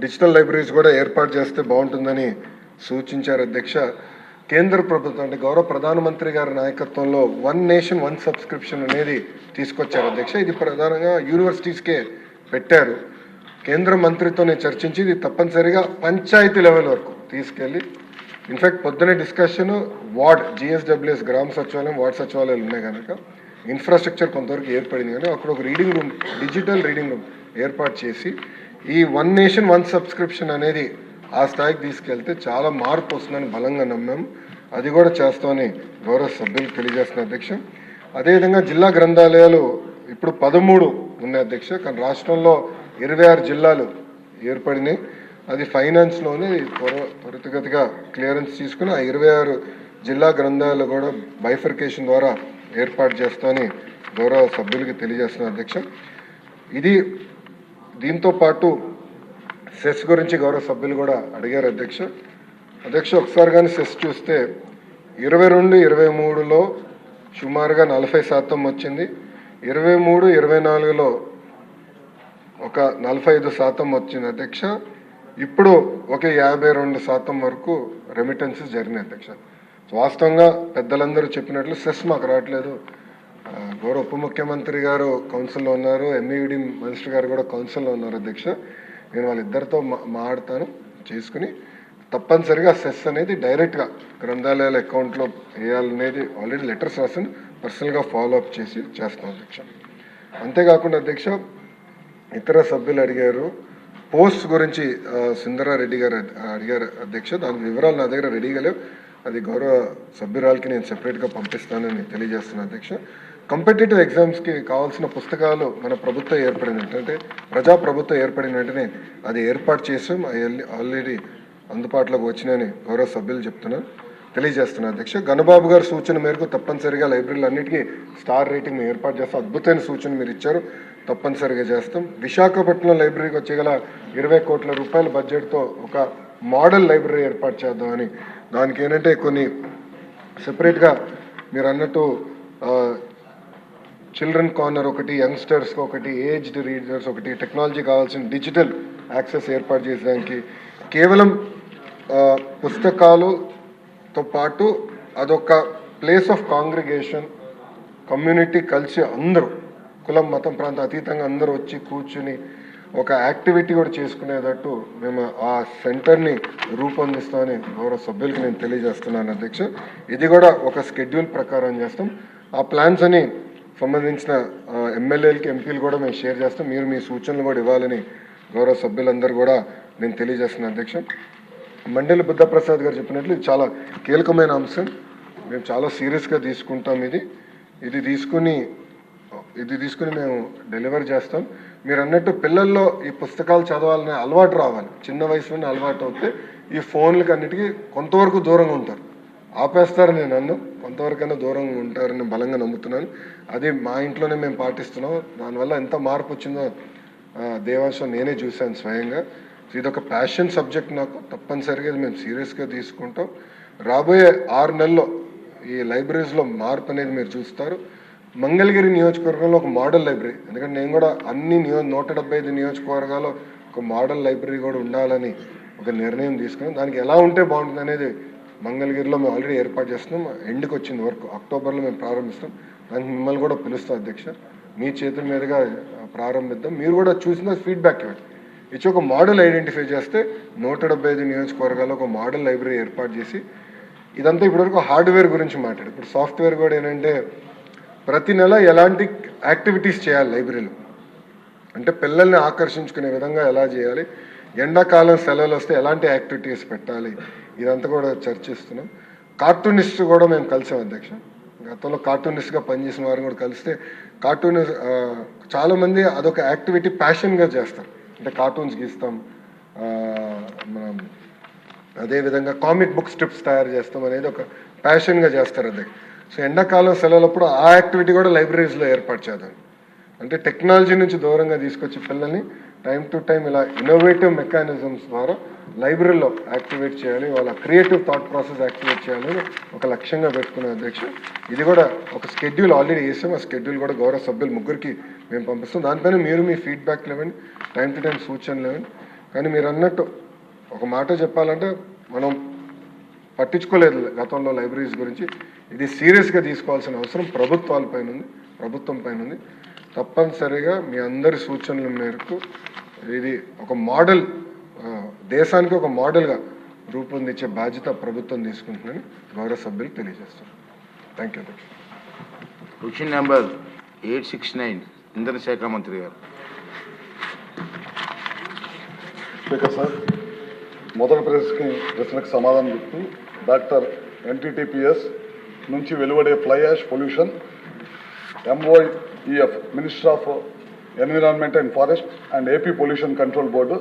Digital libraries కూడా ఏర్పాటు చేస్తే బాగుంటుందని సూచించారు అధ్యక్ష. కేంద్ర ప్రభుత్వం అంటే గౌరవ ప్రధానమంత్రి గారి నాయకత్వంలో వన్ నేషన్ వన్ సబ్స్క్రిప్షన్ అనేది తీసుకొచ్చారు అధ్యక్ష. ఇది ప్రధానంగా యూనివర్సిటీస్కే పెట్టారు. కేంద్ర మంత్రితో నేను చర్చించి ఇది తప్పనిసరిగా పంచాయతీ లెవెల్ వరకు తీసుకెళ్ళి ఇన్ఫ్యాక్ట్ పొద్దునే డిస్కషన్ వార్డ్ జిఎస్డబ్ల్యూఎస్ గ్రామ సచివాలయం వార్డ్ సచివాలయాలు ఉన్నాయి కనుక ఇన్ఫ్రాస్ట్రక్చర్ కొంతవరకు ఏర్పడింది కానీ అక్కడ ఒక reading room digital reading room ఏర్పాటు చేసి ఈ వన్ నేషన్ వన్ సబ్స్క్రిప్షన్ అనేది ఆ స్థాయికి తీసుకెళ్తే చాలా మార్పు వస్తుందని బలంగా నమ్మాం. అది కూడా చేస్తామని గౌరవ సభ్యులకు తెలియజేస్తున్న అధ్యక్ష. అదేవిధంగా జిల్లా గ్రంథాలయాలు ఇప్పుడు 13 ఉన్నాయి అధ్యక్ష, కానీ రాష్ట్రంలో 26 జిల్లాలు ఏర్పడినాయి. అది ఫైనాన్స్లోనే త్వరితగతిగా క్లియరెన్స్ తీసుకుని ఆ 26 జిల్లా గ్రంథాలయాలు కూడా బైఫర్కేషన్ ద్వారా ఏర్పాటు చేస్తామని గౌరవ సభ్యులకి తెలియజేస్తున్న అధ్యక్ష. ఇది దీంతో పాటు సెస్ గురించి గౌరవ సభ్యులు కూడా అడిగారు అధ్యక్ష. ఒకసారి కానీ సెస్ చూస్తే 22-23లో సుమారుగా 40% వచ్చింది. 23-24లో ఒక 45% వచ్చింది అధ్యక్ష. ఇప్పుడు ఒక 52% వరకు రెమిటెన్సెస్ జరిగినాయి అధ్యక్ష. వాస్తవంగా పెద్దలందరూ చెప్పినట్లు సెస్ మాకు రావట్లేదు. గౌరవ ఉప ముఖ్యమంత్రి గారు కౌన్సిల్లో ఉన్నారు, ఎంఈడి మినిస్టర్ గారు కూడా కౌన్సిల్లో ఉన్నారు అధ్యక్ష. నేను వాళ్ళిద్దరితో మాట్లాడతాను చేసుకుని తప్పనిసరిగా సెస్ అనేది డైరెక్ట్గా గ్రంథాలయాల అకౌంట్లో వేయాలనేది ఆల్రెడీ లెటర్స్ రాసి పర్సనల్గా ఫాలోఅప్ చేస్తాం అధ్యక్ష. అంతేకాకుండా అధ్యక్ష ఇతర సభ్యులు అడిగారు పోస్ట్ గురించి సుందరారెడ్డి గారు అడిగారు అధ్యక్ష. దాని వివరాలు నా దగ్గర రెడీగా లేవు, అది గౌరవ సభ్యురాలకి నేను సెపరేట్గా పంపిస్తానని తెలియజేస్తున్నాను అధ్యక్ష. కాంపిటేటివ్ ఎగ్జామ్స్కి కావాల్సిన పుస్తకాలు మన ప్రభుత్వం ఏర్పడిన అంటే ప్రజాప్రభుత్వం ఏర్పడిన వెంటనే అది ఏర్పాటు చేసాం. ఆల్రెడీ అందుబాటులోకి వచ్చినాయని గౌరవ సభ్యులు తెలియజేస్తున్నాను అధ్యక్ష. గణబాబు గారి సూచన మేరకు తప్పనిసరిగా లైబ్రరీలు అన్నిటికీ స్టార్ రేటింగ్ ఏర్పాటు చేస్తాం. అద్భుతమైన సూచన మీరు ఇచ్చారు, తప్పనిసరిగా చేస్తాం. విశాఖపట్నం లైబ్రరీకి వచ్చేగల 20 కోట్ల రూపాయల బడ్జెట్తో ఒక మోడల్ లైబ్రరీ ఏర్పాటు చేద్దామని, దానికి ఏంటంటే కొన్ని సెపరేట్గా మీరు అన్నట్టు చిల్డ్రన్ కార్నర్ ఒకటి, యంగ్స్టర్స్కి ఒకటి, ఏజ్డ్ రీడర్స్ ఒకటి, టెక్నాలజీ కావాల్సిన డిజిటల్ యాక్సెస్ ఏర్పాటు చేసేదానికి కేవలం పుస్తకాలతో పాటు అదొక ప్లేస్ ఆఫ్ కాంగ్రిగేషన్, కమ్యూనిటీ కలిసి అందరూ కులం మతం ప్రాంతం అతీతంగా అందరూ వచ్చి కూర్చుని ఒక యాక్టివిటీ కూడా చేసుకునేటట్టు మేము ఆ సెంటర్ని రూపొందిస్తామని గౌరవ సభ్యులకి నేను తెలియజేస్తున్నాను అధ్యక్ష. ఇది కూడా ఒక స్కెడ్యూల్ ప్రకారం చేస్తాం. ఆ ప్లాన్స్ అని సంబంధించిన ఎమ్మెల్యేలకి ఎంపీలు కూడా మేము షేర్ చేస్తాం. మీరు మీ సూచనలు కూడా ఇవ్వాలని గౌరవ సభ్యులందరూ కూడా నేను తెలియజేస్తున్నాను అధ్యక్ష. మండలి బుద్ధప్రసాద్ గారు చెప్పినట్లు ఇది చాలా కీలకమైన అంశం, మేము చాలా సీరియస్గా తీసుకుంటాం. ఇది తీసుకుని మేము డెలివర్ చేస్తాం. మీరు అన్నట్టు పిల్లల్లో ఈ పుస్తకాలు చదవాలనే అలవాటు రావాలి. చిన్న వయసులోనే అలవాటు అవుతే ఈ ఫోన్లకి అన్నిటికీ కొంతవరకు దూరంగా ఉంటారు. ఆపేస్తారు నేను అన్ను, కొంతవరకైనా దూరంగా ఉంటారని బలంగా నమ్ముతున్నాను. అది మా ఇంట్లోనే మేము పాటిస్తున్నాం. దానివల్ల ఎంత మార్పు వచ్చిందో దేవాంశం నేనే చూశాను స్వయంగా. ఇది ఒక ప్యాషన్ సబ్జెక్ట్ నాకు, తప్పనిసరిగా మేము సీరియస్గా తీసుకుంటాం. రాబోయే 6 నెలల్లో ఈ లైబ్రరీస్లో మార్పు అనేది మీరు చూస్తారు. మంగళగిరి నియోజకవర్గంలో ఒక మోడల్ లైబ్రరీ, ఎందుకంటే నేను కూడా అన్ని 175 నియోజకవర్గాల్లో ఒక మోడల్ లైబ్రరీ కూడా ఉండాలని ఒక నిర్ణయం తీసుకున్నాం. దానికి ఎలా ఉంటే బాగుంటుంది అనేది మంగళగిరిలో మేము ఆల్రెడీ ఏర్పాటు చేస్తున్నాం. ఎండ్కి వచ్చింది వరకు అక్టోబర్లో మేము ప్రారంభిస్తాం. దానికి మిమ్మల్ని కూడా పిలుస్తాం అధ్యక్ష, మీ చేతుల మీదుగా ప్రారంభిద్దాం. మీరు కూడా చూసిన ఫీడ్బ్యాక్ ఇవ్వండి. ఇచ్చి ఒక మోడల్ ఐడెంటిఫై చేస్తే 175 నియోజకవర్గాల్లో ఒక మోడల్ లైబ్రరీ ఏర్పాటు చేసి ఇదంతా ఇప్పటివరకు హార్డ్వేర్ గురించి మాట్లాడు. ఇప్పుడు సాఫ్ట్వేర్ కూడా ఏంటంటే ప్రతి నెల ఎలాంటి యాక్టివిటీస్ చేయాలి లైబ్రరీలో, అంటే పిల్లల్ని ఆకర్షించుకునే విధంగా ఎలా చేయాలి, ఎండాకాలం సెలవులు వస్తే ఎలాంటి యాక్టివిటీస్ పెట్టాలి, ఇదంతా కూడా చర్చిస్తున్నాం. కార్టూనిస్ట్ కూడా మేము కలిసాం అధ్యక్ష. గతంలో కార్టూనిస్ట్గా పనిచేసిన వారిని కూడా కలిస్తే చాలామంది అదొక యాక్టివిటీ ప్యాషన్గా చేస్తారు. అంటే కార్టూన్స్ గీస్తాం, మనం అదేవిధంగా కామిక్ బుక్ స్ట్రిప్స్ తయారు చేస్తాం అనేది ఒక ప్యాషన్గా చేస్తారు అధ్యక్ష. సో ఎండాకాలం సెలవులప్పుడు ఆ యాక్టివిటీ కూడా లైబ్రరీస్లో ఏర్పాటు చేద్దాం. అంటే టెక్నాలజీ నుంచి దూరంగా తీసుకొచ్చి పిల్లల్ని టైం టు టైం ఇలా ఇన్నోవేటివ్ మెకానిజమ్స్ ద్వారా లైబ్రరీలో యాక్టివేట్ చేయాలి, వాళ్ళ క్రియేటివ్ థాట్ ప్రాసెస్ యాక్టివేట్ చేయాలని ఒక లక్ష్యంగా పెట్టుకునే అధ్యక్ష. ఇది కూడా ఒక స్కెడ్యూల్ ఆల్రెడీ వేసాం. ఆ స్కెడ్యూల్ కూడా గౌరవ సభ్యులు 3కి మేము పంపిస్తాం. దానిపైన మీరు మీ ఫీడ్బ్యాక్ ఇవ్వండి, టైం టు టైం సూచనలు ఇవ్వండి. కానీ మీరు అన్నట్టు ఒక మాట చెప్పాలంటే మనం పట్టించుకోలేదు గతంలో లైబ్రరీస్ గురించి. ఇది సీరియస్గా తీసుకోవాల్సిన అవసరం ప్రభుత్వం పైన ఉంది. తప్పనిసరిగా మీ అందరి సూచనల మేరకు ఇది ఒక మోడల్, దేశానికి ఒక మోడల్గా రూపొందించే బాధ్యత ప్రభుత్వం తీసుకుంటుందని గౌరవ సభ్యులు తెలియజేస్తారు. Thank you. క్వశ్చన్ నెంబర్ 869 ఇంధన శాఖ మంత్రి గారు. స్పీకర్ సార్, మొదటి ప్రశ్నకు సమాధానం చెప్తూ డాక్టర్ ఎన్టీటీపీఎస్ నుంచి వెలువడే fly ash pollution MOEF minister of environment and forest and AP pollution control board